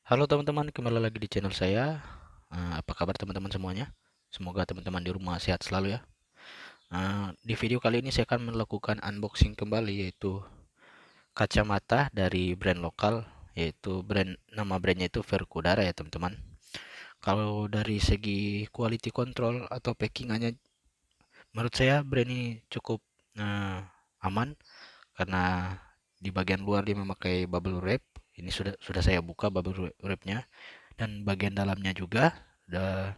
Halo teman-teman, kembali lagi di channel saya. Apa kabar teman-teman semuanya? Semoga teman-teman di rumah sehat selalu ya. Di video kali ini saya akan melakukan unboxing kembali, yaitu kacamata dari brand lokal, yaitu nama brandnya itu Verkudara ya teman-teman. Kalau dari segi quality control atau packingannya, menurut saya brand ini cukup uh, aman karena di bagian luar dia memakai bubble wrap. Ini sudah saya buka bubble wrapnya, dan bagian dalamnya juga ada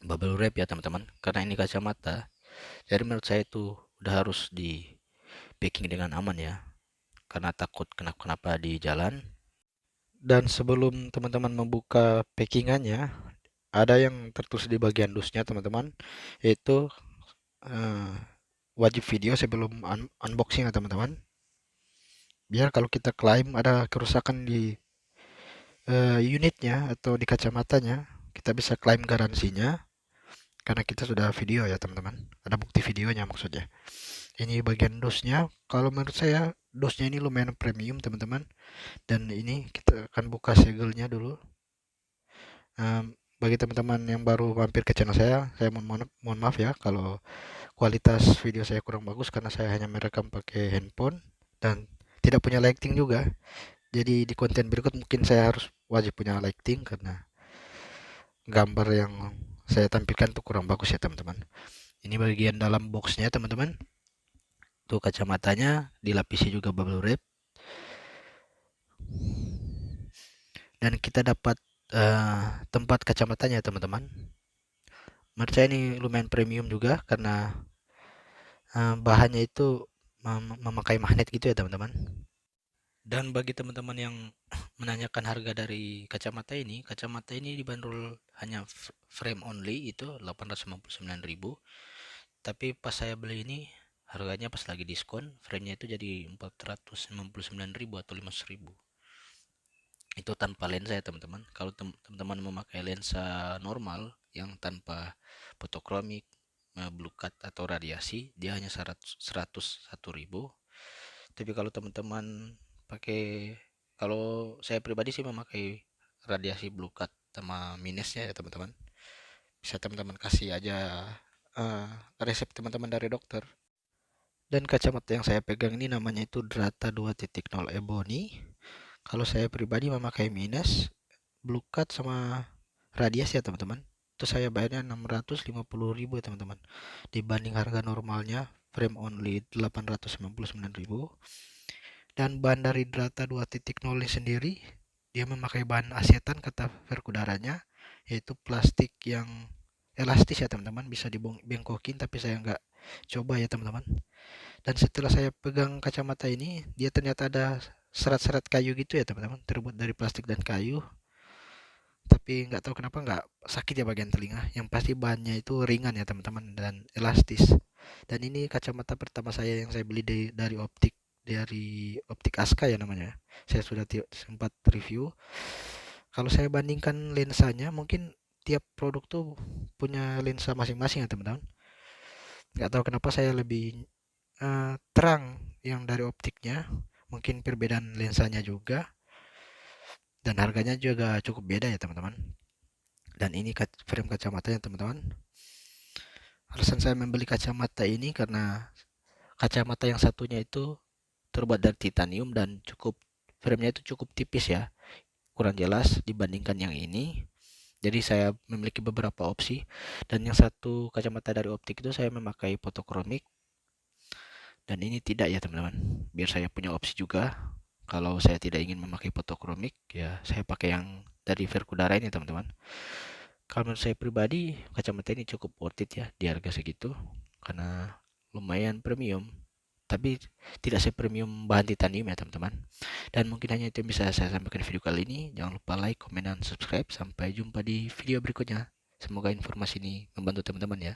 bubble wrap ya teman-teman, karena ini kacamata. Jadi menurut saya itu udah harus di packing dengan aman ya, karena takut kenapa-kenapa di jalan. Dan sebelum teman-teman membuka packingannya, ada yang tertulis di bagian dusnya teman-teman, yaitu eh, wajib video sebelum unboxing ya teman-teman, biar kalau kita klaim ada kerusakan di unitnya atau di kacamatanya, kita bisa klaim garansinya karena kita sudah video ya teman-teman, ada bukti videonya maksudnya. Ini bagian dosnya, kalau menurut saya dosnya ini lumayan premium teman-teman. Dan ini kita akan buka segelnya dulu. Bagi teman-teman yang baru mampir ke channel saya mohon maaf ya kalau kualitas video saya kurang bagus, karena saya hanya merekam pakai handphone dan tidak punya lighting juga. Jadi di konten berikut mungkin saya harus wajib punya lighting karena gambar yang saya tampilkan tuh kurang bagus ya teman-teman. Ini bagian dalam boxnya teman-teman. Tuh kacamatanya dilapisi juga bubble wrap, dan kita dapat tempat kacamatanya teman-teman. Menurut saya ini lumayan premium juga karena bahannya itu memakai magnet gitu ya teman-teman. Dan bagi teman-teman yang menanyakan harga dari kacamata ini dibanderol hanya frame only itu 899.000. Tapi pas saya beli ini harganya pas lagi diskon, frame-nya itu jadi 499.000 atau 500.000. Itu tanpa lensa ya teman-teman. Kalau teman-teman memakai lensa normal yang tanpa fotokromik, blue cut atau radiasi, dia hanya 101.000. Tapi kalau teman-teman pakai, kalau saya pribadi sih memakai radiasi blue cut sama minusnya ya teman-teman. Bisa teman-teman kasih aja eh, resep teman-teman dari dokter. Dan kacamata yang saya pegang ini namanya itu Drata 2.0 Ebony. Kalau saya pribadi memakai minus, blue cut sama radiasi ya teman-teman. Itu saya bayarnya 650.000 ya teman-teman. Dibanding harga normalnya frame only 899.000. Dan bahan dari Drata 2.0 sendiri, dia memakai bahan asetan kata Verkudaranya, yaitu plastik yang elastis ya teman-teman, bisa dibengkokin, tapi saya nggak coba ya teman-teman. Dan setelah saya pegang kacamata ini, dia ternyata ada serat-serat kayu gitu ya teman-teman, terbuat dari plastik dan kayu. Tapi nggak tahu kenapa nggak sakit ya bagian telinga. Yang pasti bahannya itu ringan ya teman-teman dan elastis. Dan ini kacamata pertama saya yang saya beli dari optik Aska ya namanya. Saya sudah sempat review. Kalau saya bandingkan lensanya, mungkin tiap produk tuh punya lensa masing-masing ya teman-teman. Nggak tahu kenapa saya lebih terang yang dari optiknya. Mungkin perbedaan lensanya juga, dan harganya juga cukup beda ya teman-teman. Dan ini frame kacamatanya teman-teman. Alasan saya membeli kacamata ini karena kacamata yang satunya itu terbuat dari titanium dan frame-nya itu cukup tipis ya, kurang jelas dibandingkan yang ini. Jadi saya memiliki beberapa opsi, dan yang satu kacamata dari optik itu saya memakai fotokromik, dan ini tidak ya teman-teman. Biar saya punya opsi juga, kalau saya tidak ingin memakai fotokromik ya saya pakai yang dari Verkudara ini teman-teman. Kalau menurut saya pribadi, kacamata ini cukup worth it ya di harga segitu, karena lumayan premium. Tapi tidak sepremium bahan titanium ya teman-teman. Dan mungkin hanya itu yang bisa saya sampaikan di video kali ini. Jangan lupa like, komen, dan subscribe. Sampai jumpa di video berikutnya. Semoga informasi ini membantu teman-teman ya.